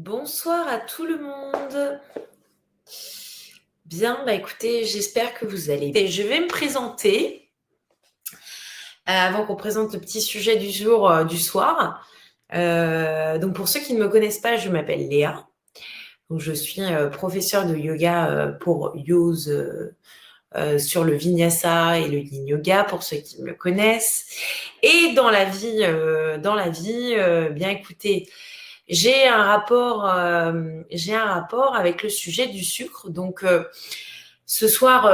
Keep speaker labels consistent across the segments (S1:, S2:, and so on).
S1: Bonsoir à tout le monde. Bien, écoutez, j'espère que vous allez bien. Je vais me présenter avant qu'on présente le petit sujet du jour, du soir. Donc pour ceux qui ne me connaissent pas, je m'appelle Léa. Donc je suis professeure de yoga pour Yose sur le Vinyasa et le Yin Yoga pour ceux qui me connaissent. Et dans la vie, bien écoutez, j'ai un rapport avec le sujet du sucre. Donc, ce soir,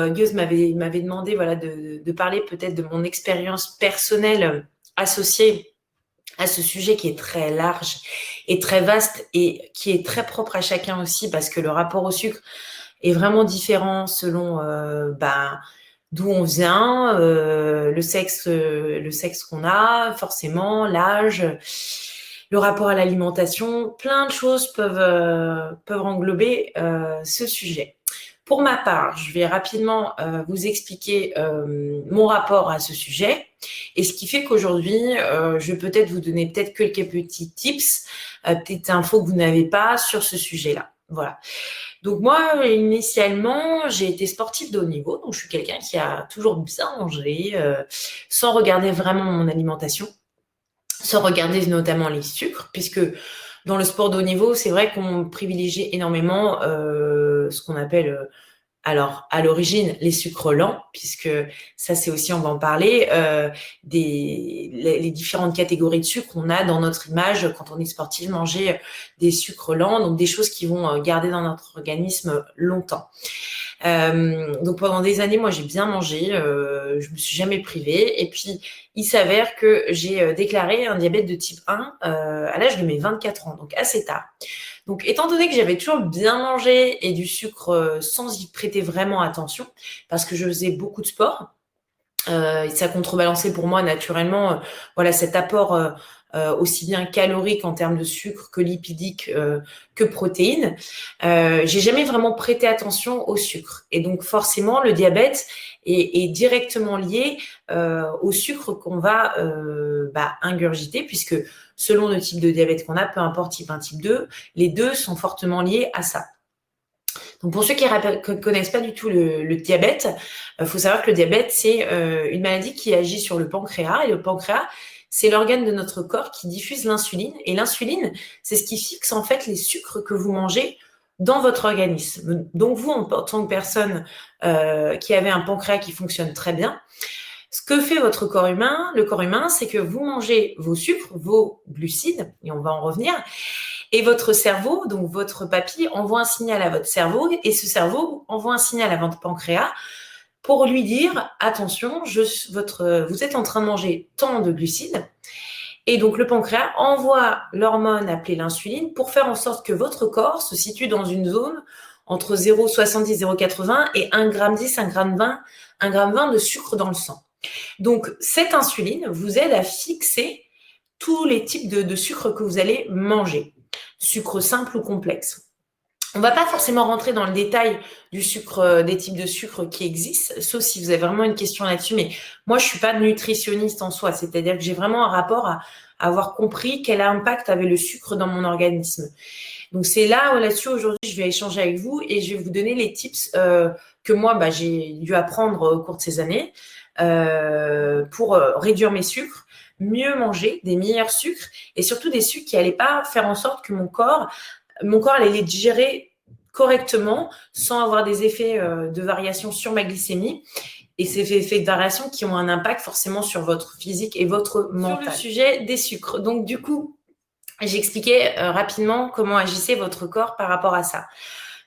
S1: Gueuse m'avait demandé voilà, de parler peut-être de mon expérience personnelle associée à ce sujet qui est très large et très vaste et qui est très propre à chacun aussi parce que le rapport au sucre est vraiment différent selon d'où on vient, le sexe qu'on a, forcément, l'âge, le rapport à l'alimentation, plein de choses peuvent englober ce sujet. Pour ma part, je vais rapidement vous expliquer mon rapport à ce sujet et ce qui fait qu'aujourd'hui, je vais peut-être vous donner peut-être quelques petits tips, petites infos que vous n'avez pas sur ce sujet-là. Voilà. Donc moi, initialement, j'ai été sportive de haut niveau, donc je suis quelqu'un qui a toujours bien mangé, sans regarder vraiment mon alimentation, sans regarder notamment les sucres, puisque dans le sport de haut niveau, c'est vrai qu'on privilégie énormément ce qu'on appelle alors, à l'origine, les sucres lents, puisque ça, c'est aussi, on va en parler, les différentes catégories de sucre qu'on a dans notre image quand on est sportif, manger des sucres lents, donc des choses qui vont garder dans notre organisme longtemps. Donc pendant des années, moi, j'ai bien mangé, je me suis jamais privée. Et puis, il s'avère que j'ai déclaré un diabète de type 1 à l'âge de mes 24 ans, donc assez tard. Donc, étant donné que j'avais toujours bien mangé et du sucre sans y prêter vraiment attention, parce que je faisais beaucoup de sport, ça contrebalançait pour moi naturellement voilà, cet apport aussi bien calorique en termes de sucre que lipidique que protéines. J'ai jamais vraiment prêté attention au sucre. Et donc, forcément, le diabète est directement lié au sucre qu'on va ingurgiter, puisque selon le type de diabète qu'on a, peu importe type 1, type 2, les deux sont fortement liés à ça. Donc pour ceux qui ne connaissent pas du tout le diabète, faut savoir que le diabète, c'est une maladie qui agit sur le pancréas. Et le pancréas, c'est l'organe de notre corps qui diffuse l'insuline. Et l'insuline, c'est ce qui fixe en fait les sucres que vous mangez dans votre organisme. Donc vous, en tant que personne qui avait un pancréas qui fonctionne très bien, ce que fait votre corps humain, le corps humain, c'est que vous mangez vos sucres, vos glucides, et on va en revenir, et votre cerveau, donc votre papille, envoie un signal à votre cerveau, et ce cerveau envoie un signal à votre pancréas pour lui dire « Attention, vous êtes en train de manger tant de glucides ». Et donc le pancréas envoie l'hormone appelée l'insuline pour faire en sorte que votre corps se situe dans une zone entre 0,70, 0,80 et 1,10 g, 1,20 g de sucre dans le sang. Donc, cette insuline vous aide à fixer tous les types de sucre que vous allez manger, sucre simple ou complexe. On ne va pas forcément rentrer dans le détail du sucre, des types de sucre qui existent, sauf si vous avez vraiment une question là-dessus. Mais moi, je ne suis pas nutritionniste en soi, c'est-à-dire que j'ai vraiment un rapport à avoir compris quel impact avait le sucre dans mon organisme. Donc, c'est là-dessus, aujourd'hui, je vais échanger avec vous et je vais vous donner les tips que moi, j'ai dû apprendre au cours de ces années pour réduire mes sucres, mieux manger, des meilleurs sucres et surtout des sucres qui n'allaient pas faire en sorte que mon corps allait les digérer correctement sans avoir des effets de variation sur ma glycémie et ces effets de variation qui ont un impact forcément sur votre physique et votre mental. Sur le sujet des sucres. Donc, du coup, j'expliquais rapidement comment agissait votre corps par rapport à ça.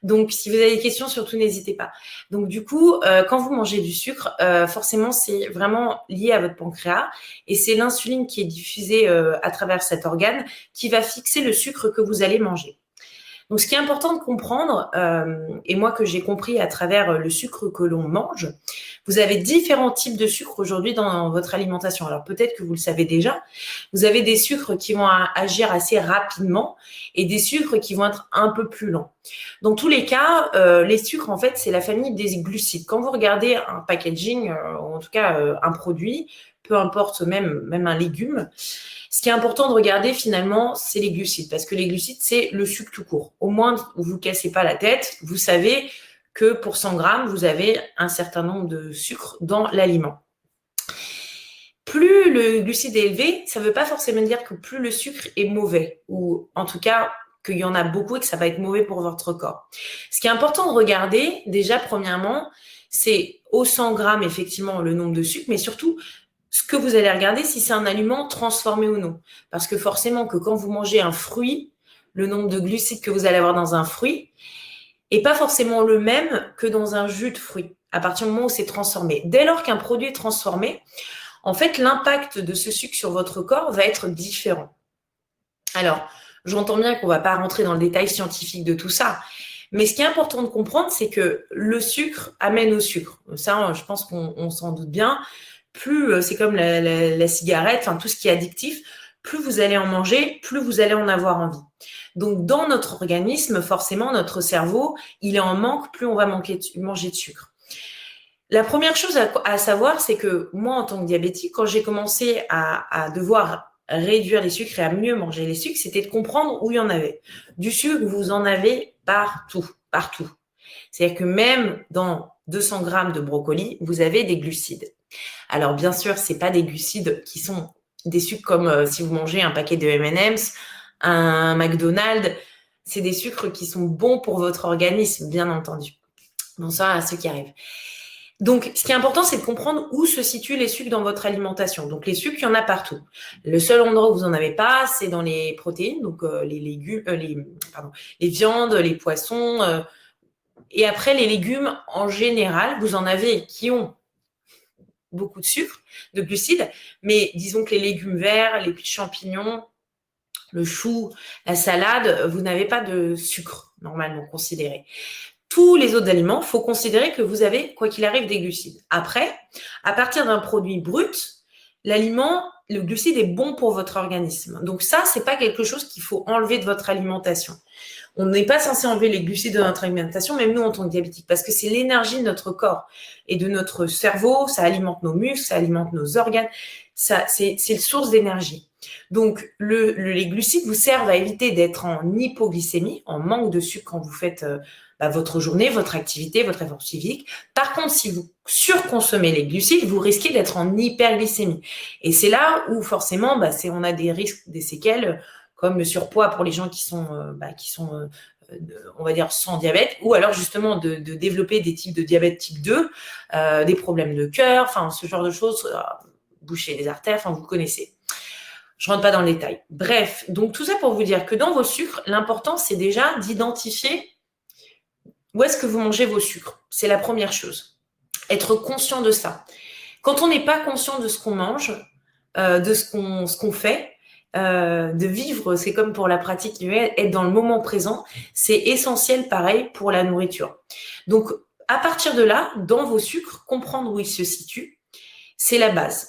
S1: Donc, si vous avez des questions, surtout n'hésitez pas. Donc, du coup, quand vous mangez du sucre, forcément, c'est vraiment lié à votre pancréas et c'est l'insuline qui est diffusée à travers cet organe qui va fixer le sucre que vous allez manger. Donc, ce qui est important de comprendre, et moi que j'ai compris à travers le sucre que l'on mange, vous avez différents types de sucre aujourd'hui dans votre alimentation. Alors, peut-être que vous le savez déjà, vous avez des sucres qui vont agir assez rapidement et des sucres qui vont être un peu plus lents. Dans tous les cas, les sucres, en fait, c'est la famille des glucides. Quand vous regardez un packaging, ou en tout cas un produit, peu importe même un légume, Ce qui est important de regarder finalement, c'est les glucides, parce que les glucides, c'est le sucre tout court. Au moins, vous ne vous cassez pas la tête, vous savez que pour 100 grammes, vous avez un certain nombre de sucres dans l'aliment. Plus le glucide est élevé, ça ne veut pas forcément dire que plus le sucre est mauvais, ou en tout cas qu'il y en a beaucoup et que ça va être mauvais pour votre corps. Ce qui est important de regarder, déjà premièrement, c'est au 100 grammes effectivement le nombre de sucres, mais surtout ce que vous allez regarder, si c'est un aliment transformé ou non. Parce que forcément que quand vous mangez un fruit, le nombre de glucides que vous allez avoir dans un fruit n'est pas forcément le même que dans un jus de fruit, à partir du moment où c'est transformé. Dès lors qu'un produit est transformé, en fait, l'impact de ce sucre sur votre corps va être différent. Alors, j'entends bien qu'on ne va pas rentrer dans le détail scientifique de tout ça, mais ce qui est important de comprendre, c'est que le sucre amène au sucre. Ça, je pense qu'on s'en doute bien. Plus c'est comme la cigarette, enfin tout ce qui est addictif, plus vous allez en manger, plus vous allez en avoir envie. Donc, dans notre organisme, forcément, notre cerveau, il est en manque, plus on va manger de sucre. La première chose à savoir, c'est que moi, en tant que diabétique, quand j'ai commencé à devoir réduire les sucres et à mieux manger les sucres, c'était de comprendre où il y en avait. Du sucre, vous en avez partout, partout. C'est-à-dire que même dans 200 grammes de brocoli, vous avez des glucides. Alors, bien sûr, ce n'est pas des glucides qui sont des sucres comme si vous mangez un paquet de M&M's, un McDonald's. C'est des sucres qui sont bons pour votre organisme, bien entendu. Bonsoir à ceux qui arrivent. Donc, ce qui est important, c'est de comprendre où se situent les sucres dans votre alimentation. Donc, les sucres, il y en a partout. Le seul endroit où vous n'en avez pas, c'est dans les protéines, donc les légumes, les viandes, les poissons. Et après, les légumes, en général, vous en avez qui ont beaucoup de sucre, de glucides, mais disons que les légumes verts, les champignons, le chou, la salade, vous n'avez pas de sucre, normalement considéré. Tous les autres aliments, il faut considérer que vous avez, quoi qu'il arrive, des glucides. Après, à partir d'un produit brut, l'aliment, le glucide est bon pour votre organisme. Donc ça, c'est pas quelque chose qu'il faut enlever de votre alimentation. On n'est pas censé enlever les glucides de notre alimentation, même nous en tant que diabétiques, parce que c'est l'énergie de notre corps et de notre cerveau, ça alimente nos muscles, ça alimente nos organes, c'est une source d'énergie. Donc, les glucides vous servent à éviter d'être en hypoglycémie, en manque de sucre quand vous faites votre journée, votre activité, votre effort physique. Par contre, si vous surconsommez les glucides, vous risquez d'être en hyperglycémie. Et c'est là où forcément, on a des risques, des séquelles, comme le surpoids pour les gens qui sont on va dire, sans diabète, ou alors justement de développer des types de diabète type 2, des problèmes de cœur, enfin ce genre de choses, boucher les artères, enfin vous connaissez. Je ne rentre pas dans le détail. Bref, donc tout ça pour vous dire que dans vos sucres, l'important c'est déjà d'identifier où est-ce que vous mangez vos sucres. C'est la première chose. Être conscient de ça. Quand on n'est pas conscient de ce qu'on mange, de ce qu'on fait, de vivre, c'est comme pour la pratique, être dans le moment présent, c'est essentiel pareil pour la nourriture. Donc, à partir de là, dans vos sucres, comprendre où ils se situent, c'est la base.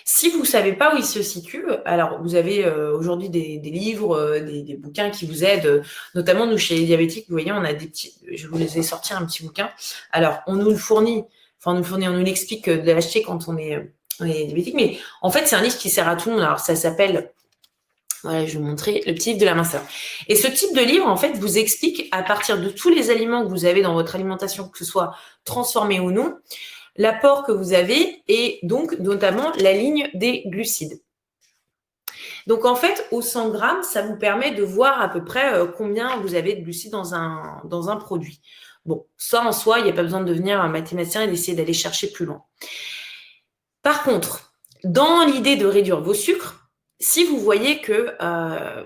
S1: Si vous ne savez pas où ils se situent, alors vous avez aujourd'hui des livres, des bouquins qui vous aident, notamment nous chez les diabétiques, vous voyez, on a des petits, je vous les ai sortis un petit bouquin. Alors, on nous le fournit, on nous l'explique de l'acheter quand on est diabétique, mais en fait, c'est un livre qui sert à tout le monde. Alors, ça s'appelle, voilà, je vais vous montrer, le petit livre de la minceur. Et ce type de livre, en fait, vous explique à partir de tous les aliments que vous avez dans votre alimentation, que ce soit transformé ou non, l'apport que vous avez et donc notamment la ligne des glucides. Donc en fait, au 100 grammes, ça vous permet de voir à peu près combien vous avez de glucides dans un produit. Bon, ça en soi, il n'y a pas besoin de devenir un mathématicien et d'essayer d'aller chercher plus loin. Par contre, dans l'idée de réduire vos sucres, si vous voyez que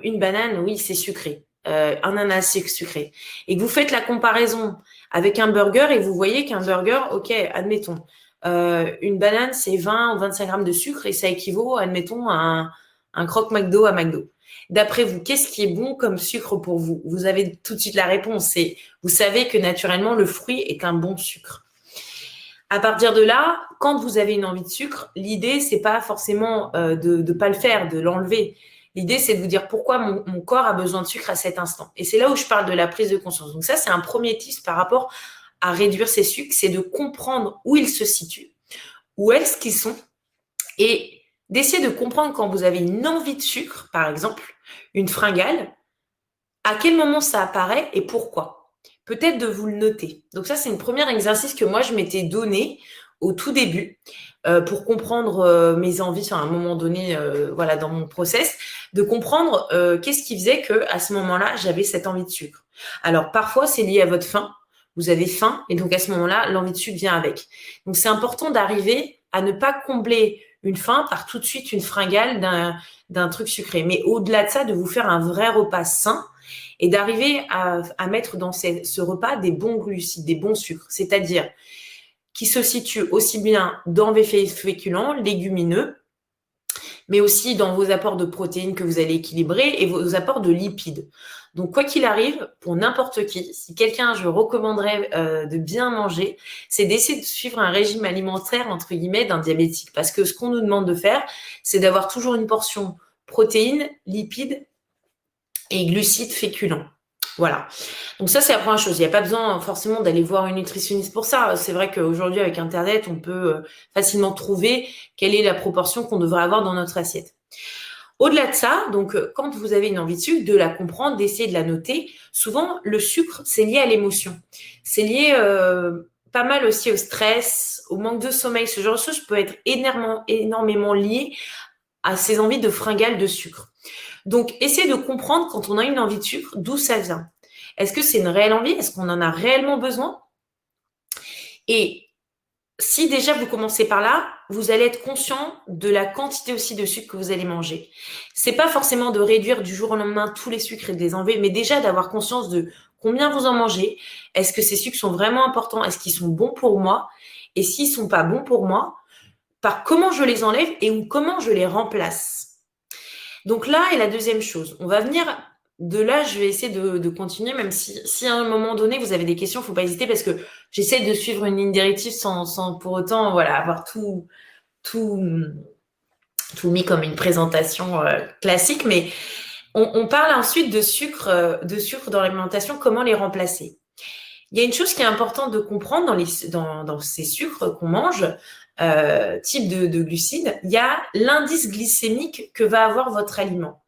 S1: une banane, oui, c'est sucré, un ananas, c'est sucré, et que vous faites la comparaison avec un burger et vous voyez qu'un burger, ok, admettons, une banane, c'est 20 ou 25 grammes de sucre et ça équivaut, admettons, à un croque McDo à McDo. D'après vous, qu'est-ce qui est bon comme sucre pour vous? Vous avez tout de suite la réponse. Vous savez que naturellement, le fruit est un bon sucre. À partir de là, quand vous avez une envie de sucre, l'idée, c'est pas forcément de ne pas le faire, de l'enlever. L'idée, c'est de vous dire pourquoi mon corps a besoin de sucre à cet instant. Et c'est là où je parle de la prise de conscience. Donc ça, c'est un premier tip par rapport à réduire ces sucres, c'est de comprendre où ils se situent, où est-ce qu'ils sont, et d'essayer de comprendre quand vous avez une envie de sucre, par exemple, une fringale, à quel moment ça apparaît et pourquoi. Peut-être de vous le noter. Donc ça, c'est un premier exercice que moi, je m'étais donné au tout début pour comprendre mes envies à un moment donné, voilà, dans mon process, de comprendre qu'est-ce qui faisait que à ce moment-là, j'avais cette envie de sucre. Alors parfois, c'est lié à votre faim. Vous avez faim et donc à ce moment-là, l'envie de sucre vient avec. Donc c'est important d'arriver à ne pas combler une faim par tout de suite une fringale d'un truc sucré. Mais au-delà de ça, de vous faire un vrai repas sain et d'arriver à mettre dans ce repas des bons glucides, des bons sucres, c'est-à-dire qui se situent aussi bien dans vos féculents, légumineux, mais aussi dans vos apports de protéines que vous allez équilibrer et vos apports de lipides. Donc, quoi qu'il arrive, pour n'importe qui, si quelqu'un, je recommanderais de bien manger, c'est d'essayer de suivre un régime alimentaire, entre guillemets, d'un diabétique. Parce que ce qu'on nous demande de faire, c'est d'avoir toujours une portion protéines, lipides et glucides féculents. Voilà. Donc ça, c'est la première chose. Il n'y a pas besoin forcément d'aller voir une nutritionniste pour ça. C'est vrai qu'aujourd'hui, avec Internet, on peut facilement trouver quelle est la proportion qu'on devrait avoir dans notre assiette. Au-delà de ça, donc quand vous avez une envie de sucre, de la comprendre, d'essayer de la noter. Souvent, le sucre, c'est lié à l'émotion. C'est lié pas mal aussi au stress, au manque de sommeil. Ce genre de choses peut être énormément lié à ces envies de fringales de sucre. Donc, essayez de comprendre quand on a une envie de sucre, d'où ça vient. Est-ce que c'est une réelle envie? Est-ce qu'on en a réellement besoin? Et si déjà vous commencez par là, vous allez être conscient de la quantité aussi de sucre que vous allez manger. C'est pas forcément de réduire du jour au lendemain tous les sucres et de les enlever, mais déjà d'avoir conscience de combien vous en mangez. Est-ce que ces sucres sont vraiment importants? Est-ce qu'ils sont bons pour moi? Et s'ils sont pas bons pour moi, par comment je les enlève et ou comment je les remplace? Donc là est la deuxième chose. On va venir de là, je vais essayer de continuer, même si à un moment donné vous avez des questions, faut pas hésiter parce que j'essaie de suivre une ligne directive sans pour autant voilà avoir tout mis comme une présentation classique. Mais on parle ensuite de sucre dans l'alimentation, comment les remplacer. Il y a une chose qui est importante de comprendre dans ces sucres qu'on mange, type de glucides, il y a l'indice glycémique que va avoir votre aliment.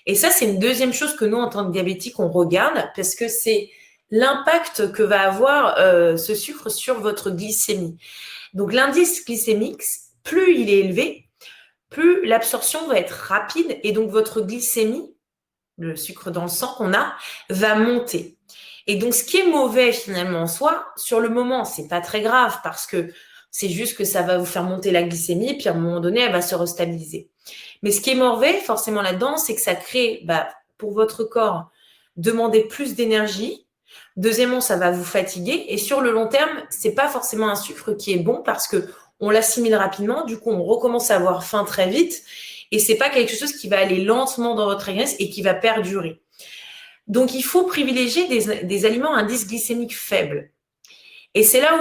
S1: Et ça, c'est une deuxième chose que nous, en tant que diabétiques, on regarde parce que c'est l'impact que va avoir ce sucre sur votre glycémie. Donc, l'indice glycémique, plus il est élevé, plus l'absorption va être rapide et donc votre glycémie, le sucre dans le sang qu'on a, va monter. Et donc, ce qui est mauvais finalement en soi, sur le moment, c'est pas très grave parce que c'est juste que ça va vous faire monter la glycémie, puis à un moment donné, elle va se restabiliser. Mais ce qui est mauvais, forcément là-dedans, c'est que ça crée, pour votre corps, demander plus d'énergie. Deuxièmement, ça va vous fatiguer. Et sur le long terme, c'est pas forcément un sucre qui est bon parce que on l'assimile rapidement. Du coup, on recommence à avoir faim très vite. Et c'est pas quelque chose qui va aller lentement dans votre organisme et qui va perdurer. Donc, il faut privilégier des aliments à indice glycémique faible. Et c'est là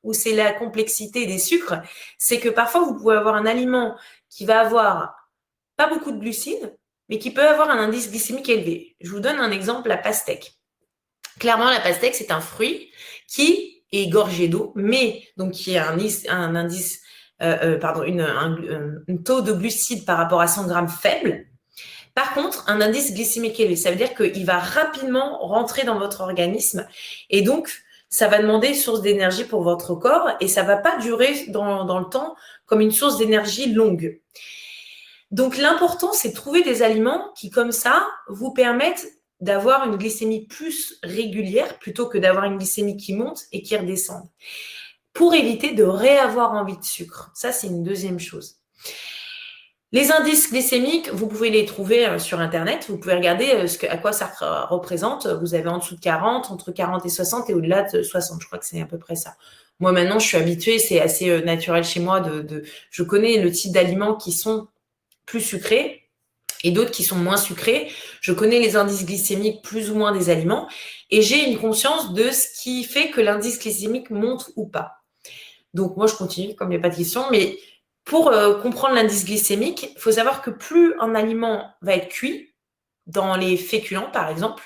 S1: où c'est la complexité des sucres, c'est que parfois, vous pouvez avoir un aliment qui va avoir pas beaucoup de glucides, mais qui peut avoir un indice glycémique élevé. Je vous donne un exemple, la pastèque. Clairement, la pastèque, c'est un fruit qui est gorgé d'eau, mais donc qui a un taux de glucides par rapport à 100 grammes faible. Par contre, un indice glycémique élevé, ça veut dire qu'il va rapidement rentrer dans votre organisme et donc ça va demander une source d'énergie pour votre corps et ça ne va pas durer dans le temps comme une source d'énergie longue. Donc l'important, c'est de trouver des aliments qui, comme ça, vous permettent d'avoir une glycémie plus régulière plutôt que d'avoir une glycémie qui monte et qui redescende, pour éviter de réavoir envie de sucre. Ça, c'est une deuxième chose. Les indices glycémiques, vous pouvez les trouver sur Internet. Vous pouvez regarder à quoi ça représente. Vous avez en dessous de 40, entre 40 et 60 et au-delà de 60. Je crois que c'est à peu près ça. Moi, maintenant, je suis habituée. C'est assez naturel chez moi. Je connais le type d'aliments qui sont plus sucrés et d'autres qui sont moins sucrés. Je connais les indices glycémiques plus ou moins des aliments et j'ai une conscience de ce qui fait que l'indice glycémique monte ou pas. Donc, moi, je continue comme il n'y a pas de question, mais pour comprendre l'indice glycémique, il faut savoir que plus un aliment va être cuit, dans les féculents par exemple,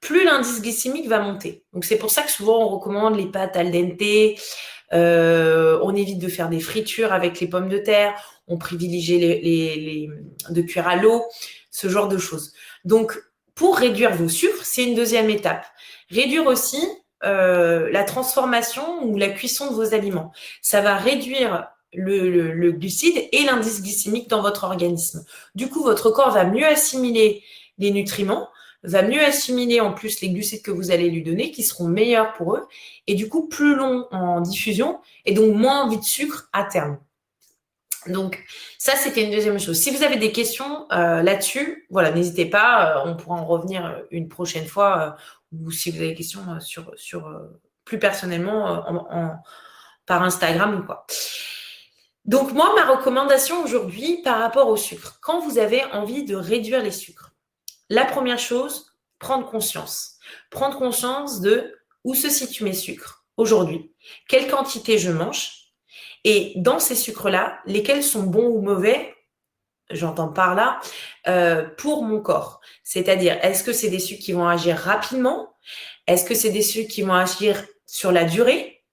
S1: plus l'indice glycémique va monter. Donc, c'est pour ça que souvent, on recommande les pâtes al dente, on évite de faire des fritures avec les pommes de terre, on privilégie de cuire à l'eau, ce genre de choses. Donc, pour réduire vos sucres, c'est une deuxième étape. Réduire aussi la transformation ou la cuisson de vos aliments. Ça va réduire le glucide et l'indice glycémique dans votre organisme. Du coup, votre corps va mieux assimiler les nutriments, va mieux assimiler en plus les glucides que vous allez lui donner, qui seront meilleurs pour eux, et du coup plus long en diffusion, et donc moins envie de sucre à terme. Donc ça, c'était une deuxième chose. Si vous avez des questions là-dessus, voilà, n'hésitez pas, on pourra en revenir une prochaine fois, ou si vous avez des questions sur plus personnellement par Instagram ou quoi. Donc moi, ma recommandation aujourd'hui par rapport au sucre, quand vous avez envie de réduire les sucres, la première chose, prendre conscience. Prendre conscience de où se situent mes sucres aujourd'hui, quelle quantité je mange, et dans ces sucres-là, lesquels sont bons ou mauvais, j'entends par là, pour mon corps. C'est-à-dire, est-ce que c'est des sucres qui vont agir rapidement? Est-ce que c'est des sucres qui vont agir sur la durée?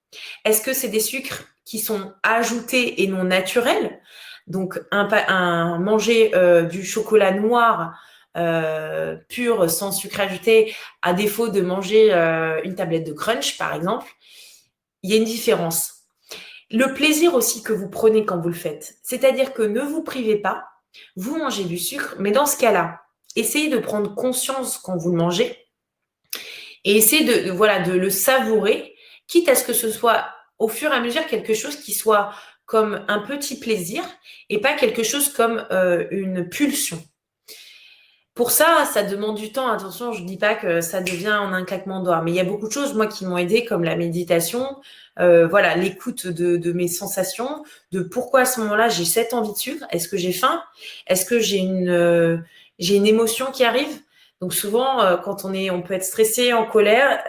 S1: Est-ce que c'est des sucres qui sont ajoutés et non naturels? Donc, manger du chocolat noir pur, sans sucre ajouté, à défaut de manger une tablette de crunch, par exemple, il y a une différence. Le plaisir aussi que vous prenez quand vous le faites, c'est-à-dire que ne vous privez pas, vous mangez du sucre, mais dans ce cas-là, essayez de prendre conscience quand vous le mangez et essayez de le savourer, quitte à ce que ce soit au fur et à mesure quelque chose qui soit comme un petit plaisir et pas quelque chose comme une pulsion. Pour ça, ça demande du temps. Attention, je ne dis pas que ça devient en un claquement de doigts, mais il y a beaucoup de choses, moi, qui m'ont aidé, comme la méditation, voilà, l'écoute de mes sensations, de pourquoi à ce moment-là j'ai cette envie de sucre. Est-ce que j'ai faim? Est-ce que j'ai une émotion qui arrive? Donc souvent, quand on peut être stressé, en colère,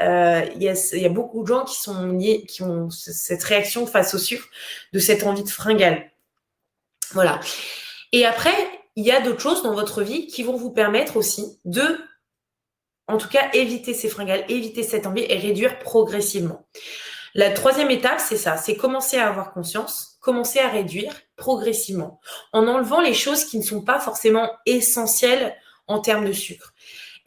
S1: il y a beaucoup de gens qui ont cette réaction face au sucre, de cette envie de fringale. Voilà. Et après, il y a d'autres choses dans votre vie qui vont vous permettre aussi de, en tout cas, éviter ces fringales, éviter cette envie et réduire progressivement. La troisième étape, c'est ça, c'est commencer à avoir conscience, commencer à réduire progressivement, en enlevant les choses qui ne sont pas forcément essentielles en termes de sucre.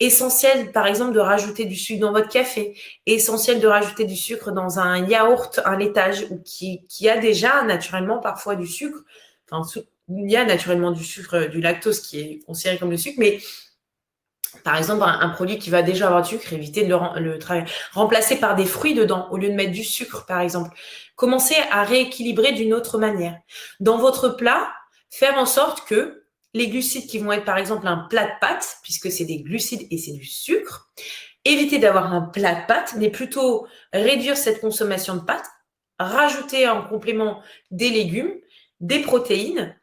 S1: Essentiel, par exemple, de rajouter du sucre dans votre café, essentiel de rajouter du sucre dans un yaourt, un laitage, ou qui a déjà naturellement parfois du sucre. Enfin, il y a naturellement du sucre, du lactose qui est considéré comme le sucre, mais par exemple, un produit qui va déjà avoir du sucre, évitez de le remplacer par des fruits dedans, au lieu de mettre du sucre, par exemple. Commencez à rééquilibrer d'une autre manière. Dans votre plat, faire en sorte que les glucides qui vont être, par exemple, un plat de pâtes, puisque c'est des glucides et c'est du sucre, évitez d'avoir un plat de pâtes, mais plutôt réduire cette consommation de pâtes, rajouter en complément des légumes, des protéines,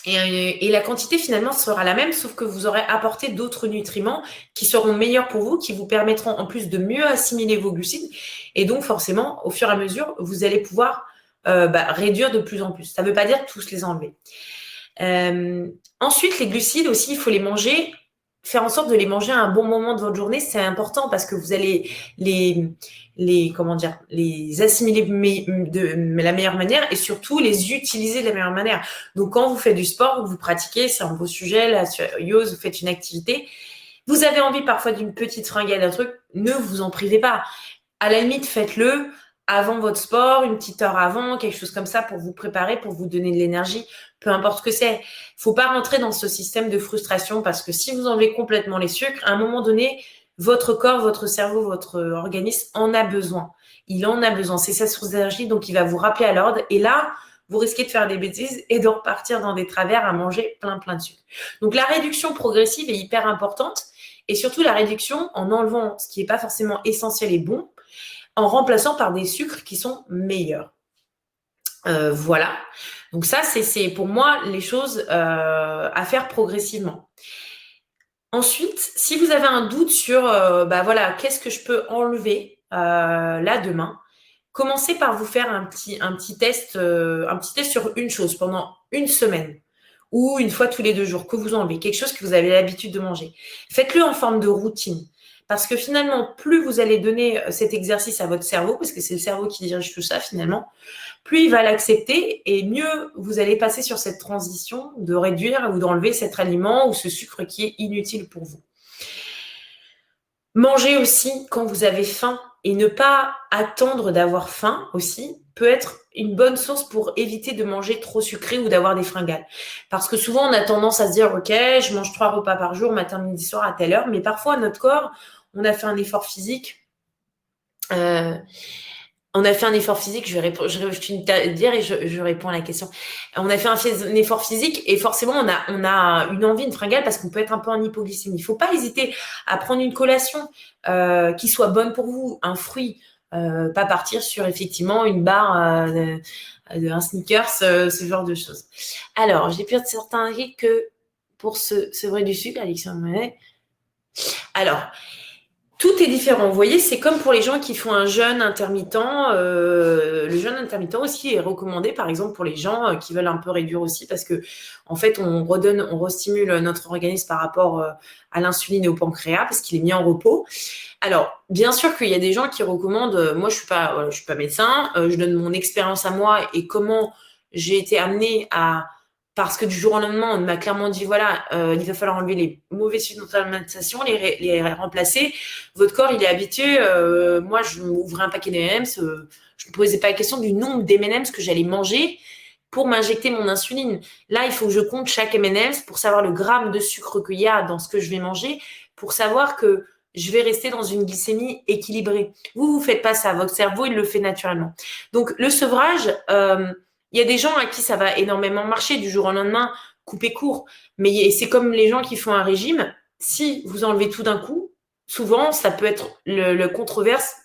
S1: et la quantité finalement sera la même, sauf que vous aurez apporté d'autres nutriments qui seront meilleurs pour vous, qui vous permettront en plus de mieux assimiler vos glucides. Et donc forcément, au fur et à mesure, vous allez pouvoir réduire de plus en plus. Ça ne veut pas dire tous les enlever. Ensuite, les glucides aussi, il faut les manger, faire en sorte de les manger à un bon moment de votre journée. C'est important parce que vous allez les assimiler de la meilleure manière et surtout les utiliser de la meilleure manière. Donc, quand vous faites du sport, vous pratiquez, c'est un beau sujet, là, sur Yos, vous faites une activité, vous avez envie parfois d'une petite fringale, d'un truc, ne vous en privez pas. À la limite, faites-le avant votre sport, une petite heure avant, quelque chose comme ça pour vous préparer, pour vous donner de l'énergie, peu importe ce que c'est. Faut pas rentrer dans ce système de frustration parce que si vous enlevez complètement les sucres, à un moment donné, votre corps, votre cerveau, votre organisme en a besoin. Il en a besoin. C'est sa source d'énergie, donc il va vous rappeler à l'ordre. Et là, vous risquez de faire des bêtises et de repartir dans des travers à manger plein de sucre. Donc la réduction progressive est hyper importante et surtout la réduction en enlevant ce qui n'est pas forcément essentiel et bon, en remplaçant par des sucres qui sont meilleurs. Voilà. Donc ça, c'est pour moi les choses à faire progressivement. Ensuite, si vous avez un doute sur, qu'est-ce que je peux enlever là demain, commencez par vous faire un petit test sur une chose pendant une semaine ou une fois tous les 2 jours que vous enlevez, quelque chose que vous avez l'habitude de manger. Faites-le en forme de routine. Parce que finalement, plus vous allez donner cet exercice à votre cerveau, parce que c'est le cerveau qui dirige tout ça finalement, plus il va l'accepter et mieux vous allez passer sur cette transition de réduire ou d'enlever cet aliment ou ce sucre qui est inutile pour vous. Manger aussi quand vous avez faim et ne pas attendre d'avoir faim aussi peut être une bonne source pour éviter de manger trop sucré ou d'avoir des fringales. Parce que souvent, on a tendance à se dire, OK, je mange 3 repas par jour, matin, midi, soir, à telle heure. Mais parfois, notre corps, on a fait un effort physique. On a fait un effort physique, je finis de dire et je réponds à la question. On a fait un effort physique et forcément, on a une envie, une fringale parce qu'on peut être un peu en hypoglycémie. Il ne faut pas hésiter à prendre une collation qui soit bonne pour vous, un fruit, pas partir sur effectivement une barre, un Snickers, ce genre de choses. Alors, j'ai pu être certain que pour ce vrai du sucre, Alexandre Monet. Alors, tout est différent. Vous voyez, c'est comme pour les gens qui font un jeûne intermittent. Le jeûne intermittent aussi est recommandé, par exemple, pour les gens qui veulent un peu réduire aussi, parce que en fait, on restimule notre organisme par rapport à l'insuline et au pancréas, parce qu'il est mis en repos. Alors, bien sûr qu'il y a des gens qui recommandent. Moi, je suis pas médecin. Je donne mon expérience à moi et comment j'ai été amenée à. Parce que du jour au lendemain, on m'a clairement dit, voilà, il va falloir enlever les mauvais sucres de notre alimentation, les remplacer. Votre corps, il est habitué. Moi, je m'ouvrais un paquet d'M&M's. Je ne me posais pas la question du nombre d'M&M's que j'allais manger pour m'injecter mon insuline. Là, il faut que je compte chaque M&M's pour savoir le gramme de sucre qu'il y a dans ce que je vais manger, pour savoir que je vais rester dans une glycémie équilibrée. Vous faites pas ça. Votre cerveau, il le fait naturellement. Donc, le sevrage... il y a des gens à qui ça va énormément marcher du jour au lendemain, couper court. Mais c'est comme les gens qui font un régime. Si vous enlevez tout d'un coup, souvent, ça peut être le controverse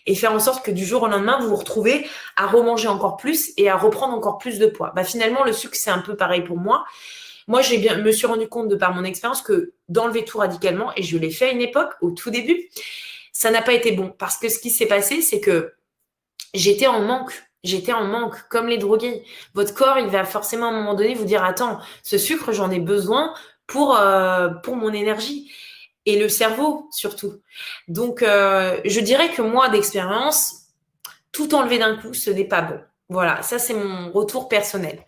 S1: et faire en sorte que du jour au lendemain, vous vous retrouvez à remanger encore plus et à reprendre encore plus de poids. Finalement, le sucre, c'est un peu pareil pour moi. Moi, me suis rendu compte de par mon expérience que d'enlever tout radicalement, et je l'ai fait à une époque, au tout début, ça n'a pas été bon. Parce que ce qui s'est passé, c'est que j'étais en manque, comme les drogués. Votre corps, il va forcément à un moment donné vous dire, attends, ce sucre, j'en ai besoin pour mon énergie. Et le cerveau, surtout. Donc, je dirais que moi, d'expérience, tout enlever d'un coup, ce n'est pas bon. Voilà, ça, c'est mon retour personnel.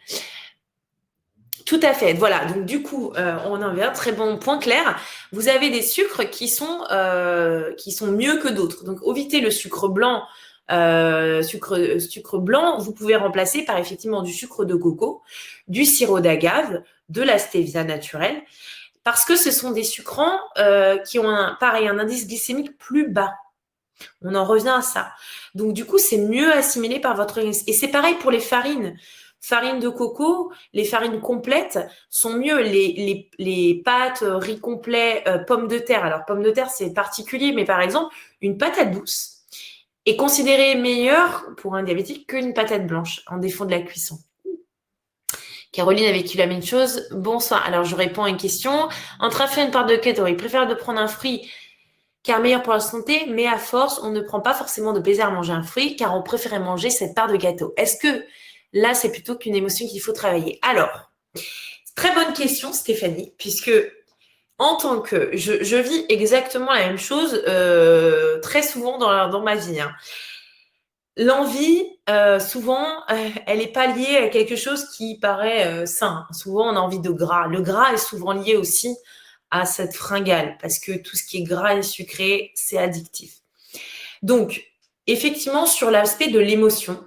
S1: Tout à fait. Voilà. Donc, du coup, on en vient. Très bon point clair. Vous avez des sucres qui sont mieux que d'autres. Donc, évitez le sucre blanc. Sucre blanc, vous pouvez remplacer par effectivement du sucre de coco, du sirop d'agave, de la stevia naturelle, parce que ce sont des sucrants qui ont un indice glycémique plus bas. On en revient à ça. Donc du coup, c'est mieux assimilé par votre organisme. Et c'est pareil pour les farines. Farine de coco, les farines complètes sont mieux. Les pâtes, riz complet, pommes de terre. Alors pommes de terre, c'est particulier, mais par exemple, une patate douce est considérée meilleure pour un diabétique qu'une patate blanche en défaut de la cuisson. Caroline a vécu la même chose. Bonsoir. Alors, je réponds à une question. Entre un fruit et une part de keto, il préfère de prendre un fruit car meilleur pour la santé, mais à force, on ne prend pas forcément de plaisir à manger un fruit car on préférait manger cette part de gâteau. Est-ce que là, c'est plutôt qu'une émotion qu'il faut travailler? Alors, très bonne question, Stéphanie, puisque en tant que... Je vis exactement la même chose très souvent dans ma vie. L'envie, souvent, elle n'est pas liée à quelque chose qui paraît sain. Souvent, on a envie de gras. Le gras est souvent lié aussi à cette fringale parce que tout ce qui est gras et sucré, c'est addictif. Donc, effectivement, sur l'aspect de l'émotion,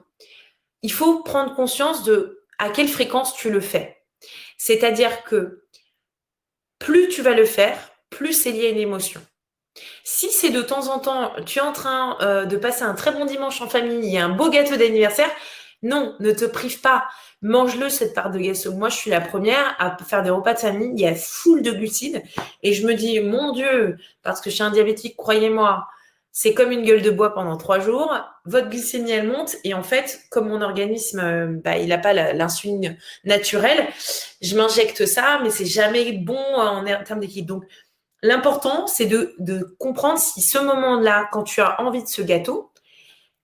S1: il faut prendre conscience de à quelle fréquence tu le fais. C'est-à-dire que plus tu vas le faire, plus c'est lié à une émotion. Si c'est de temps en temps, tu es en train de passer un très bon dimanche en famille, il y a un beau gâteau d'anniversaire, non, ne te prive pas. Mange-le, cette part de gâteau. Moi, je suis la première à faire des repas de famille. Il y a full de glucides. Et je me dis, mon Dieu, parce que je suis un diabétique, croyez-moi, c'est comme une gueule de bois pendant 3 jours. Votre glycémie, elle monte. Et en fait, comme mon organisme, il n'a pas l'insuline naturelle, je m'injecte ça, mais c'est jamais bon en termes d'équilibre. Donc, l'important, c'est de comprendre si ce moment-là, quand tu as envie de ce gâteau,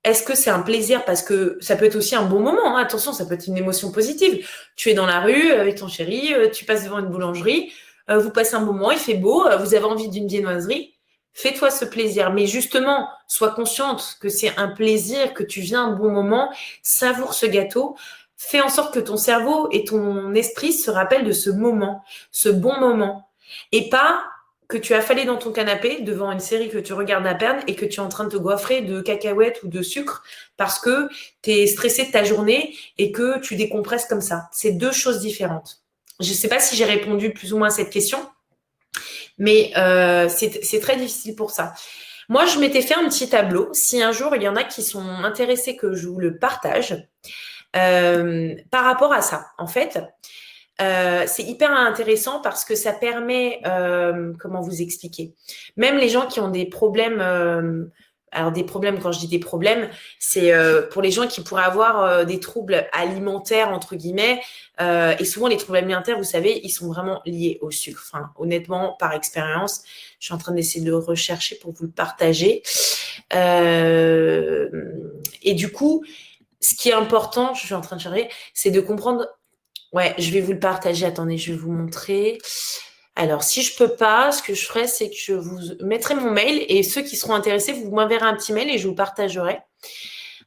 S1: est-ce que c'est un plaisir parce que ça peut être aussi un bon moment. Attention, ça peut être une émotion positive. Tu es dans la rue avec ton chéri, tu passes devant une boulangerie, vous passez un bon moment, il fait beau, vous avez envie d'une viennoiserie. Fais-toi ce plaisir. Mais justement, sois consciente que c'est un plaisir, que tu viens un bon moment, savoure ce gâteau. Fais en sorte que ton cerveau et ton esprit se rappellent de ce moment, ce bon moment. Et pas que tu as affalé dans ton canapé devant une série que tu regardes à peine et que tu es en train de te goiffrer de cacahuètes ou de sucre parce que tu es stressé de ta journée et que tu décompresses comme ça. C'est deux choses différentes. Je ne sais pas si j'ai répondu plus ou moins à cette question, mais c'est très difficile pour ça. Moi, je m'étais fait un petit tableau. Si un jour, il y en a qui sont intéressés que je vous le partage, par rapport à ça, en fait, c'est hyper intéressant parce que ça permet, comment vous expliquer, même les gens qui ont des problèmes, alors des problèmes, quand je dis des problèmes, c'est pour les gens qui pourraient avoir des troubles alimentaires, entre guillemets, et souvent les troubles alimentaires, vous savez, ils sont vraiment liés au sucre. Enfin, honnêtement, par expérience, je suis en train d'essayer de le rechercher pour vous le partager. Et du coup, ce qui est important, je suis en train de chercher, c'est de comprendre. Ouais, je vais vous le partager. Attendez, je vais vous montrer. Alors, si je peux pas, ce que je ferai, c'est que je vous mettrai mon mail et ceux qui seront intéressés, vous m'enverrez un petit mail et je vous partagerai.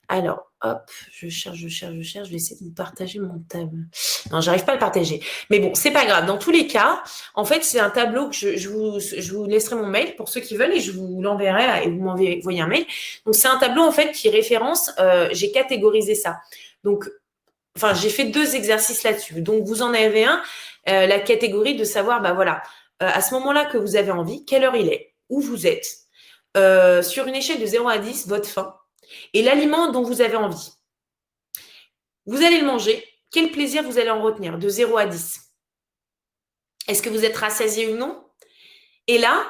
S1: Alors, hop, je cherche. Je vais essayer de vous partager mon tableau. Non, j'arrive pas à le partager. Mais bon, c'est pas grave. Dans tous les cas, en fait, c'est un tableau que je vous laisserai mon mail pour ceux qui veulent et je vous l'enverrai et vous m'envoyez un mail. Donc, c'est un tableau, en fait, qui référence, j'ai catégorisé ça. Donc, enfin, j'ai fait 2 exercices là-dessus. Donc, vous en avez un, la catégorie de savoir, bah voilà, à ce moment-là que vous avez envie, quelle heure il est, où vous êtes, sur une échelle de 0 à 10, votre faim, et l'aliment dont vous avez envie. Vous allez le manger, quel plaisir vous allez en retenir, de 0 à 10. Est-ce que vous êtes rassasié ou non? Et là,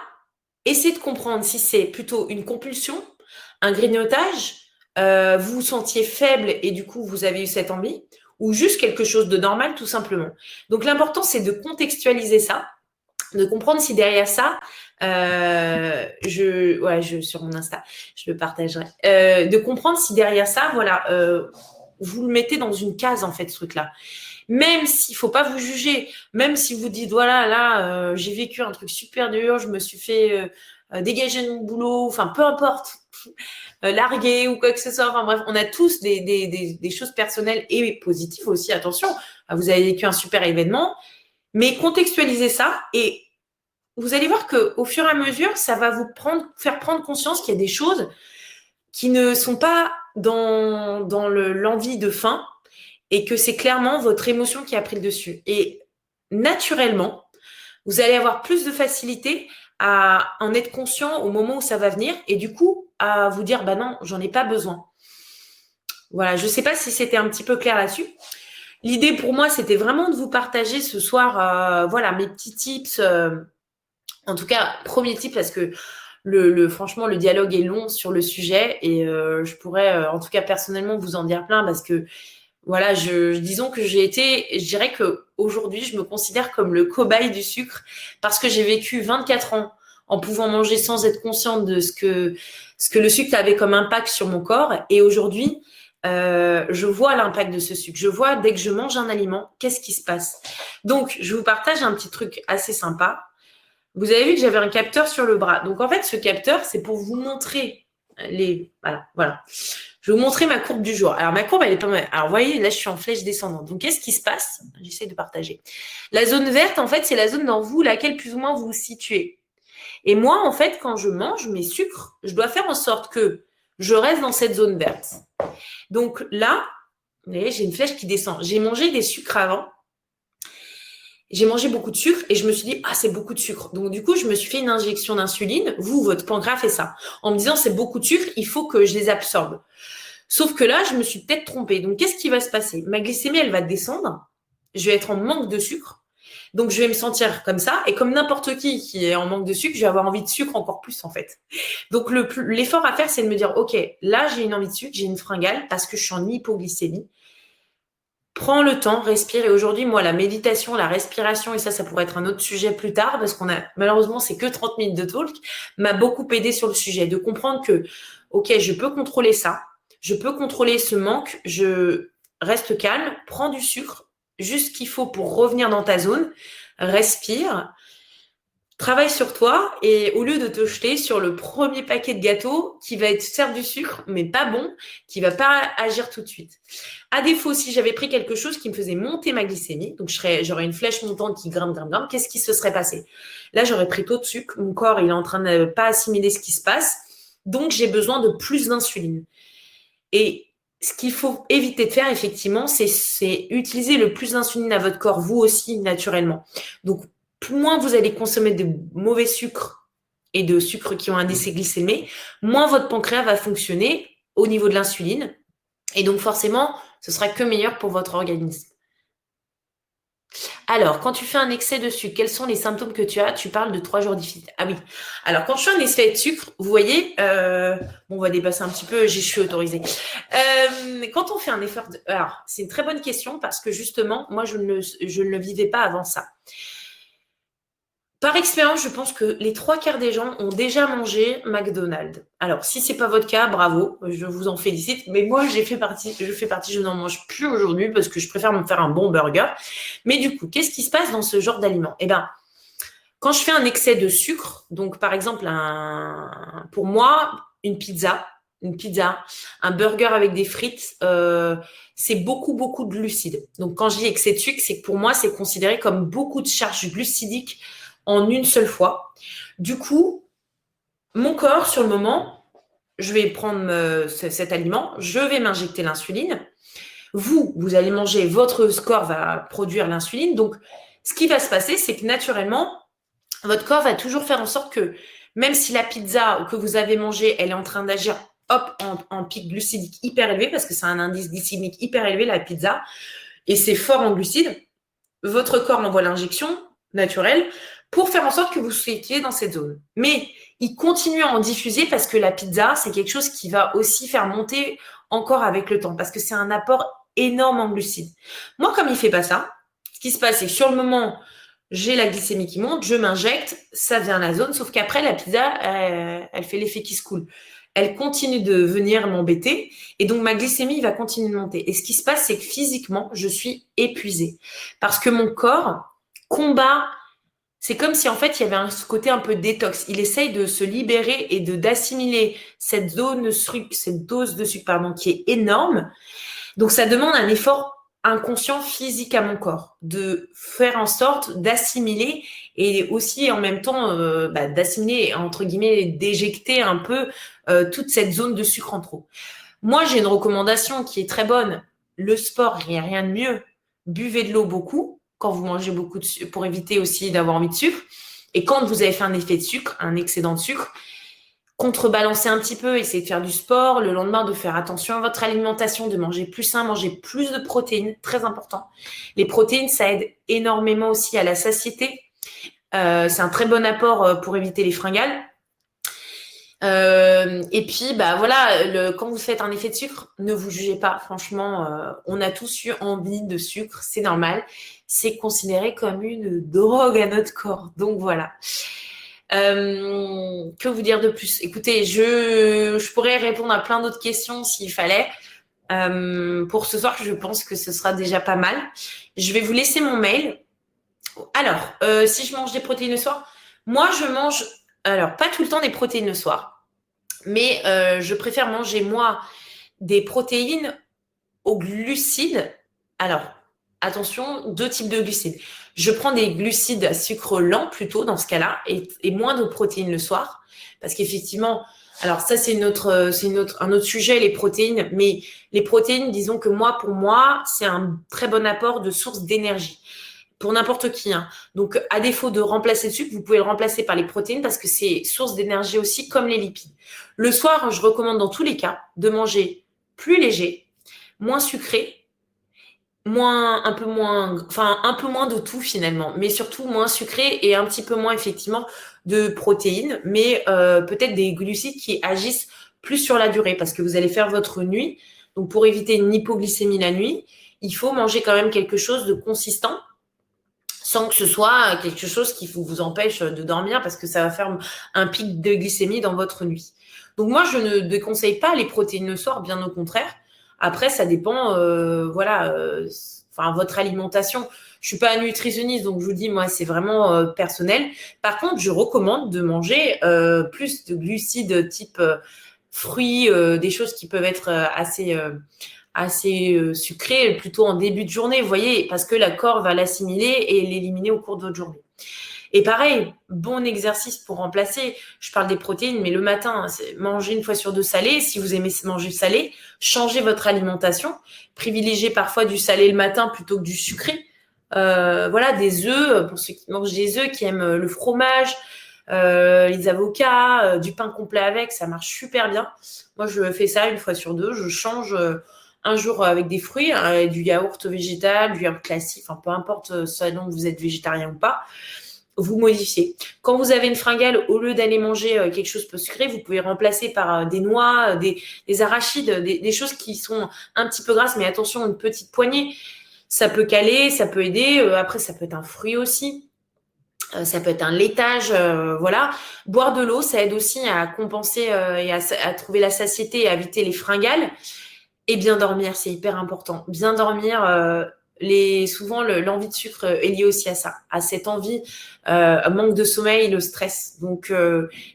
S1: essayez de comprendre si c'est plutôt une compulsion, un grignotage, vous vous sentiez faible et du coup, vous avez eu cette envie, ou juste quelque chose de normal, tout simplement. Donc, l'important, c'est de contextualiser ça, de comprendre si derrière ça, sur mon Insta, je le partagerai, de comprendre si derrière ça, voilà, vous le mettez dans une case, en fait, ce truc-là. Même s'il ne faut pas vous juger, même si vous dites, voilà, là, j'ai vécu un truc super dur, je me suis fait dégager de mon boulot, enfin, peu importe, larguer ou quoi que ce soit. Enfin bref, on a tous des choses personnelles et positives aussi, attention. Vous avez vécu un super événement, mais contextualisez ça et vous allez voir qu'au fur et à mesure, ça va vous faire prendre conscience qu'il y a des choses qui ne sont pas dans l'envie de faim et que c'est clairement votre émotion qui a pris le dessus. Et naturellement, vous allez avoir plus de facilité à en être conscient au moment où ça va venir et du coup à vous dire bah non, j'en ai pas besoin. Voilà, je ne sais pas si c'était un petit peu clair là-dessus. L'idée pour moi, c'était vraiment de vous partager ce soir voilà mes petits tips. En tout cas, premier tip parce que franchement, le dialogue est long sur le sujet et je pourrais en tout cas personnellement vous en dire plein parce que voilà, disons que je dirais qu'aujourd'hui, je me considère comme le cobaye du sucre parce que j'ai vécu 24 ans en pouvant manger sans être consciente de ce que le sucre avait comme impact sur mon corps. Et aujourd'hui, je vois l'impact de ce sucre. Je vois dès que je mange un aliment, qu'est-ce qui se passe. Donc, je vous partage un petit truc assez sympa. Vous avez vu que j'avais un capteur sur le bras. Donc, en fait, ce capteur, c'est pour vous montrer voilà. Je vais vous montrer ma courbe du jour. Alors, ma courbe, elle est pas mal. Alors, vous voyez, là, je suis en flèche descendante. Donc, qu'est-ce qui se passe? J'essaie de partager. La zone verte, en fait, c'est la zone dans vous, laquelle plus ou moins vous vous situez. Et moi, en fait, quand je mange mes sucres, je dois faire en sorte que je reste dans cette zone verte. Donc là, vous voyez, j'ai une flèche qui descend. J'ai mangé des sucres avant. J'ai mangé beaucoup de sucre et je me suis dit, ah, c'est beaucoup de sucre. Donc, du coup, je me suis fait une injection d'insuline. Vous, votre pancréas fait ça. En me disant, c'est beaucoup de sucre, il faut que je les absorbe. Sauf que là, je me suis peut-être trompée. Donc, qu'est-ce qui va se passer? Ma glycémie, elle va descendre. Je vais être en manque de sucre. Donc, je vais me sentir comme ça. Et comme n'importe qui est en manque de sucre, je vais avoir envie de sucre encore plus, en fait. Donc, l'effort à faire, c'est de me dire, OK, là, j'ai une envie de sucre, j'ai une fringale parce que je suis en hypoglycémie. Prends le temps, respire. Et aujourd'hui, moi, la méditation, la respiration, et ça pourrait être un autre sujet plus tard, parce malheureusement, c'est que 30 minutes de talk, m'a beaucoup aidé sur le sujet, de comprendre que, OK, je peux contrôler ça, je peux contrôler ce manque, je reste calme, prends du sucre, juste ce qu'il faut pour revenir dans ta zone, respire, Travaille sur toi et au lieu de te jeter sur le premier paquet de gâteaux qui va être certes du sucre, mais pas bon, qui va pas agir tout de suite. À défaut, si j'avais pris quelque chose qui me faisait monter ma glycémie, donc j'aurais une flèche montante qui grimpe, grimpe, grimpe, qu'est-ce qui se serait passé? Là, j'aurais pris trop de sucre, mon corps, il est en train de pas assimiler ce qui se passe, donc j'ai besoin de plus d'insuline. Et ce qu'il faut éviter de faire, effectivement, c'est utiliser le plus d'insuline à votre corps, vous aussi, naturellement. Donc, moins vous allez consommer de mauvais sucres et de sucres qui ont un décès glycémique, moins votre pancréas va fonctionner au niveau de l'insuline. Et donc, forcément, ce sera que meilleur pour votre organisme. Alors, quand tu fais un excès de sucre, quels sont les symptômes que tu as? Tu parles de 3 jours difficiles. Ah oui. Alors, quand je fais un excès de sucre, vous voyez, bon, on va dépasser un petit peu, je suis autorisée. Quand on fait un effort de... Alors, c'est une très bonne question parce que justement, moi, je ne le vivais pas avant ça. Par expérience, je pense que les 3 quarts des gens ont déjà mangé McDonald's. Alors, si c'est pas votre cas, bravo, je vous en félicite. Mais moi, je fais partie, je n'en mange plus aujourd'hui parce que je préfère me faire un bon burger. Mais du coup, qu'est-ce qui se passe dans ce genre d'aliments? Eh ben, quand je fais un excès de sucre, donc par exemple, pour moi, une pizza, un burger avec des frites, c'est beaucoup, beaucoup de glucides. Donc, quand je dis excès de sucre, c'est que pour moi, c'est considéré comme beaucoup de charges glucidiques en une seule fois. Du coup, mon corps, sur le moment, je vais prendre cet aliment, je vais m'injecter l'insuline. Vous allez manger, votre corps va produire l'insuline. Donc, ce qui va se passer, c'est que naturellement, votre corps va toujours faire en sorte que, même si la pizza que vous avez mangée, elle est en train d'agir en pic glucidique hyper élevé, parce que c'est un indice glycémique hyper élevé, la pizza, et c'est fort en glucides, votre corps envoie l'injection naturelle pour faire en sorte que vous soyez dans cette zone. Mais il continue à en diffuser parce que la pizza, c'est quelque chose qui va aussi faire monter encore avec le temps, parce que c'est un apport énorme en glucides. Moi, comme il ne fait pas ça, ce qui se passe, c'est que sur le moment, j'ai la glycémie qui monte, je m'injecte, ça vient la zone, sauf qu'après, la pizza, elle fait l'effet qui se coule. Elle continue de venir m'embêter et donc ma glycémie va continuer de monter. Et ce qui se passe, c'est que physiquement, je suis épuisée parce que mon corps combat. C'est comme si en fait il y avait un côté un peu détox. Il essaye de se libérer et d'assimiler cette dose de sucre qui est énorme. Donc ça demande un effort inconscient physique à mon corps, de faire en sorte d'assimiler et aussi en même temps d'assimiler, entre guillemets, d'éjecter un peu toute cette zone de sucre en trop. Moi, j'ai une recommandation qui est très bonne. Le sport, il n'y a rien de mieux. Buvez de l'eau beaucoup quand vous mangez beaucoup de sucre, pour éviter aussi d'avoir envie de sucre. Et quand vous avez fait un effet de sucre, un excédent de sucre, contrebalancer un petit peu, essayer de faire du sport, le lendemain de faire attention à votre alimentation, de manger plus sain, manger plus de protéines, très important. Les protéines, ça aide énormément aussi à la satiété. C'est un très bon apport pour éviter les fringales. Et puis, voilà, quand vous faites un effet de sucre, ne vous jugez pas. Franchement, on a tous eu envie de sucre, c'est normal. C'est considéré comme une drogue à notre corps. Donc voilà. Que vous dire de plus? Écoutez, je pourrais répondre à plein d'autres questions s'il fallait. Pour ce soir, je pense que ce sera déjà pas mal. Je vais vous laisser mon mail. Alors, si je mange des protéines le soir, moi, je mange, alors, pas tout le temps des protéines le soir, mais je préfère manger, moi, des protéines aux glucides. Alors, attention, 2 types de glucides. Je prends des glucides à sucre lent plutôt dans ce cas-là et moins de protéines le soir parce qu'effectivement, alors ça c'est un autre sujet les protéines, mais les protéines, disons que pour moi, c'est un très bon apport de source d'énergie pour n'importe qui, hein. Donc, à défaut de remplacer le sucre, vous pouvez le remplacer par les protéines parce que c'est source d'énergie aussi comme les lipides. Le soir, je recommande dans tous les cas de manger plus léger, moins sucré, un peu moins de tout finalement, mais surtout moins sucré et un petit peu moins effectivement de protéines, mais peut-être des glucides qui agissent plus sur la durée parce que vous allez faire votre nuit. Donc pour éviter une hypoglycémie la nuit, il faut manger quand même quelque chose de consistant sans que ce soit quelque chose qui vous empêche de dormir parce que ça va faire un pic de glycémie dans votre nuit. Donc moi, je ne déconseille pas les protéines le soir, bien au contraire. Après, ça dépend, votre alimentation. Je suis pas nutritionniste, donc je vous dis, moi, c'est vraiment personnel. Par contre, je recommande de manger plus de glucides type fruits, des choses qui peuvent être assez sucrées plutôt en début de journée, vous voyez, parce que la corps va l'assimiler et l'éliminer au cours de votre journée. Et pareil, bon exercice pour remplacer. Je parle des protéines, mais le matin, manger une fois sur deux salé. Si vous aimez manger salé, changez votre alimentation. Privilégiez parfois du salé le matin plutôt que du sucré. Voilà, des œufs, pour ceux qui mangent des œufs, qui aiment le fromage, les avocats, du pain complet avec, ça marche super bien. Moi, je fais ça une fois sur deux. Je change un jour avec des fruits, du yaourt végétal, du yaourt classique, enfin peu importe selon que vous êtes végétarien ou pas. Vous modifiez. Quand vous avez une fringale, au lieu d'aller manger quelque chose peu sucré, vous pouvez remplacer par des noix, des arachides, des choses qui sont un petit peu grasses, mais attention, une petite poignée. Ça peut caler, ça peut aider. Après, ça peut être un fruit aussi. Ça peut être un laitage, voilà. Boire de l'eau, ça aide aussi à compenser et à trouver la satiété et à éviter les fringales. Et bien dormir, c'est hyper important. Bien dormir, souvent l'envie de sucre est liée aussi à ça, à cette envie, manque de sommeil, le stress. Donc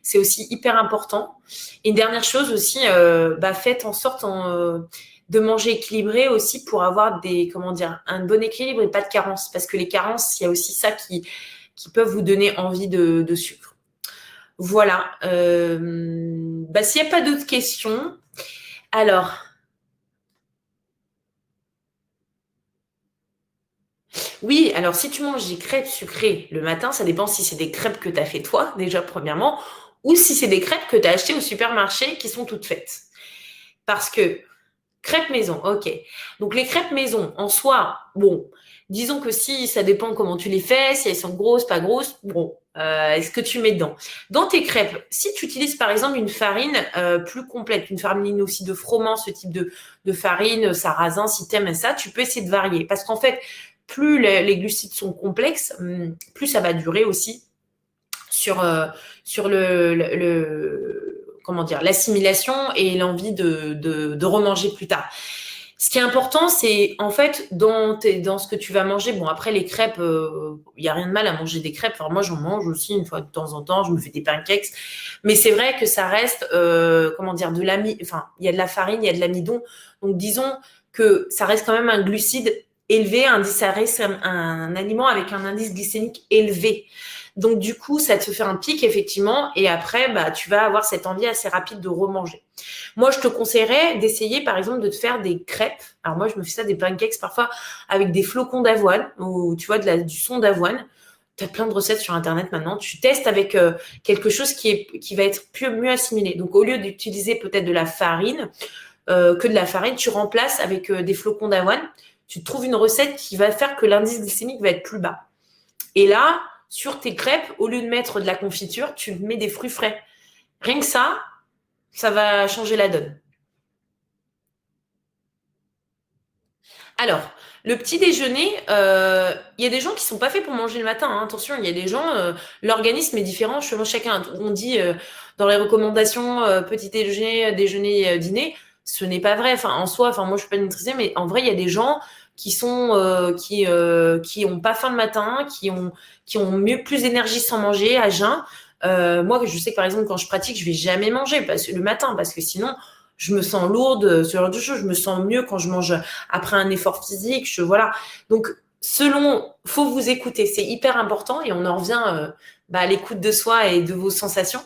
S1: c'est aussi hyper important. Et une dernière chose aussi, faites en sorte de manger équilibré aussi pour avoir un bon équilibre et pas de carence. Parce que les carences, il y a aussi ça qui peuvent vous donner envie de sucre. Voilà. S'il n'y a pas d'autres questions, alors. Oui, alors si tu manges des crêpes sucrées le matin, ça dépend si c'est des crêpes que tu as fait toi, déjà premièrement, ou si c'est des crêpes que tu as achetées au supermarché qui sont toutes faites. Parce que crêpes maison, ok. Donc les crêpes maison, en soi, bon, disons que si ça dépend comment tu les fais, si elles sont grosses, pas grosses, bon, est-ce que tu mets dedans? Dans tes crêpes, si tu utilises par exemple une farine plus complète, une farine aussi de froment, ce type de farine, sarrasin, si tu aimes ça, tu peux essayer de varier. Parce qu'en fait, plus les glucides sont complexes, plus ça va durer aussi sur comment dire, l'assimilation et l'envie de remanger plus tard. Ce qui est important, c'est en fait dans ce que tu vas manger. Bon, après les crêpes, il y a rien de mal à manger des crêpes. Enfin, moi, j'en mange aussi une fois de temps en temps. Je me fais des pancakes, mais c'est vrai que ça reste, comment dire, enfin, il y a de la farine, il y a de l'amidon. Donc, disons que ça reste quand même un glucide élevé, ça reste un aliment avec un indice glycémique élevé. Donc, du coup, ça te fait un pic, effectivement, et après, tu vas avoir cette envie assez rapide de remanger. Moi, je te conseillerais d'essayer, par exemple, de te faire des crêpes. Alors, moi, je me fais ça, des pancakes, parfois, avec des flocons d'avoine, ou, tu vois, du son d'avoine. Tu as plein de recettes sur Internet maintenant. Tu testes avec quelque chose qui va être mieux assimilé. Donc, au lieu d'utiliser peut-être de la farine, que de la farine, tu remplaces avec des flocons d'avoine. Tu trouves une recette qui va faire que l'indice glycémique va être plus bas. Et là, sur tes crêpes, au lieu de mettre de la confiture, tu mets des fruits frais. Rien que ça va changer la donne. Alors, le petit déjeuner, il y a des gens qui sont pas faits pour manger le matin, hein. Attention, il y a des gens, l'organisme est différent selon chacun. On dit dans les recommandations petit déjeuner, déjeuner, dîner, ce n'est pas vrai. Enfin, en soi, enfin moi je suis pas nutritionniste, mais en vrai, il y a des gens qui sont qui ont pas faim le matin, qui ont plus d'énergie sans manger à jeun. Moi, je sais que par exemple quand je pratique, je vais jamais manger le matin parce que sinon je me sens lourde, ce genre de choses. Je me sens mieux quand je mange après un effort physique. Voilà. Donc, faut vous écouter. C'est hyper important et on en revient à l'écoute de soi et de vos sensations.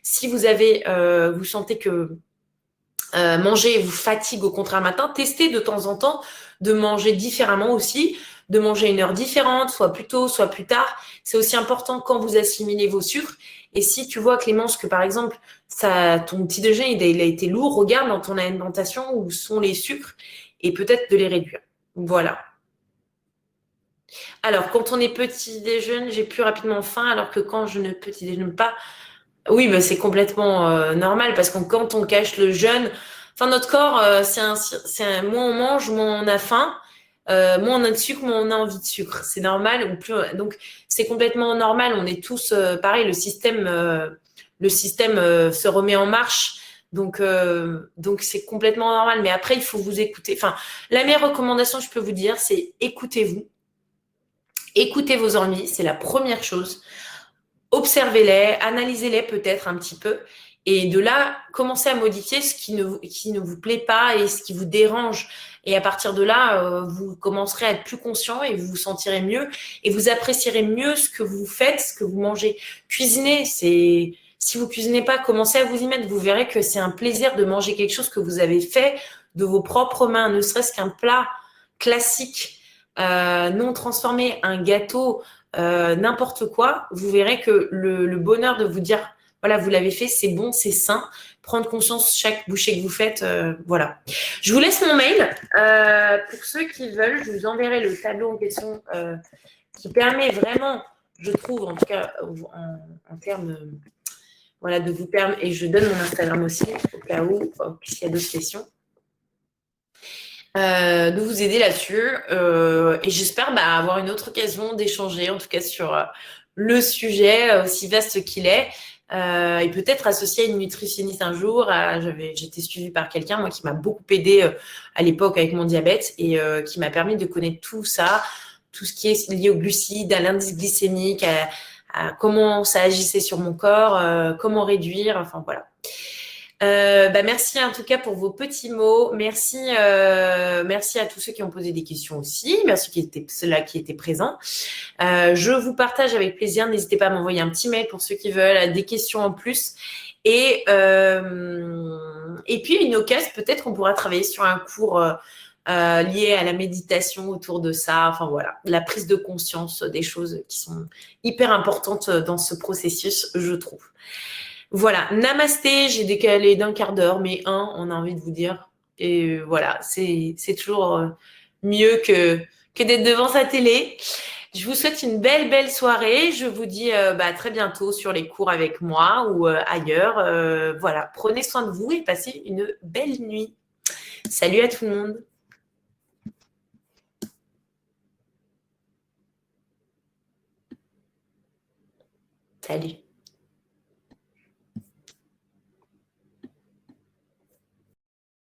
S1: Si vous sentez que manger vous fatigue au contraire matin, testez de temps en temps de manger différemment aussi, de manger à une heure différente, soit plus tôt, soit plus tard. C'est aussi important quand vous assimilez vos sucres. Et si tu vois, Clémence, que par exemple, ton petit déjeuner, il a été lourd, regarde dans ton alimentation où sont les sucres et peut-être de les réduire. Voilà. Alors, quand on est petit déjeuner, j'ai plus rapidement faim, alors que quand je ne petit déjeune pas, oui, c'est complètement normal parce que quand on cache le jeûne, enfin notre corps, moins on mange, moins on a faim, moins on a de sucre, moins on a envie de sucre. C'est normal. Donc c'est complètement normal. On est tous pareil. Le système se remet en marche. Donc c'est complètement normal. Mais après, il faut vous écouter. Enfin, la meilleure recommandation que je peux vous dire, c'est écoutez-vous. Écoutez vos envies, c'est la première chose. Observez-les, analysez-les peut-être un petit peu. Et de là, commencez à modifier ce qui ne vous plaît pas et ce qui vous dérange. Et à partir de là, vous commencerez à être plus conscient et vous vous sentirez mieux et vous apprécierez mieux ce que vous faites, ce que vous mangez. Cuisiner, c'est... Si vous cuisinez pas, commencez à vous y mettre. Vous verrez que c'est un plaisir de manger quelque chose que vous avez fait de vos propres mains, ne serait-ce qu'un plat classique, non transformé, un gâteau, n'importe quoi. Vous verrez que le bonheur de vous dire, voilà, vous l'avez fait, c'est bon, c'est sain. Prendre conscience chaque bouchée que vous faites, voilà. Je vous laisse mon mail. Pour ceux qui veulent, je vous enverrai le tableau en question qui permet vraiment, je trouve, en tout cas, en termes, voilà, de vous permettre, et je donne mon Instagram aussi, au cas où, s'il y a d'autres questions, de vous aider là-dessus. Et j'espère avoir une autre occasion d'échanger, en tout cas sur le sujet aussi vaste qu'il est. Et peut-être associé à une nutritionniste un jour. J'étais suivie par quelqu'un, moi, qui m'a beaucoup aidé à l'époque avec mon diabète et qui m'a permis de connaître tout ça, tout ce qui est lié aux glucides, à l'indice glycémique, à comment ça agissait sur mon corps, comment réduire, enfin voilà. Merci en tout cas pour vos petits mots. Merci, merci à tous ceux qui ont posé des questions aussi. Merci ceux-là qui étaient présents. Je vous partage avec plaisir. N'hésitez pas à m'envoyer un petit mail pour ceux qui veulent des questions en plus. Et puis une occasion, peut-être qu'on pourra travailler sur un cours lié à la méditation autour de ça. Enfin voilà, la prise de conscience des choses qui sont hyper importantes dans ce processus, je trouve. Voilà, namasté, j'ai décalé d'un quart d'heure, mais on a envie de vous dire. Et voilà, c'est toujours mieux que d'être devant sa télé. Je vous souhaite une belle soirée. Je vous dis à très bientôt sur les cours avec moi ou ailleurs. Voilà, prenez soin de vous et passez une belle nuit. Salut à tout le monde. Salut.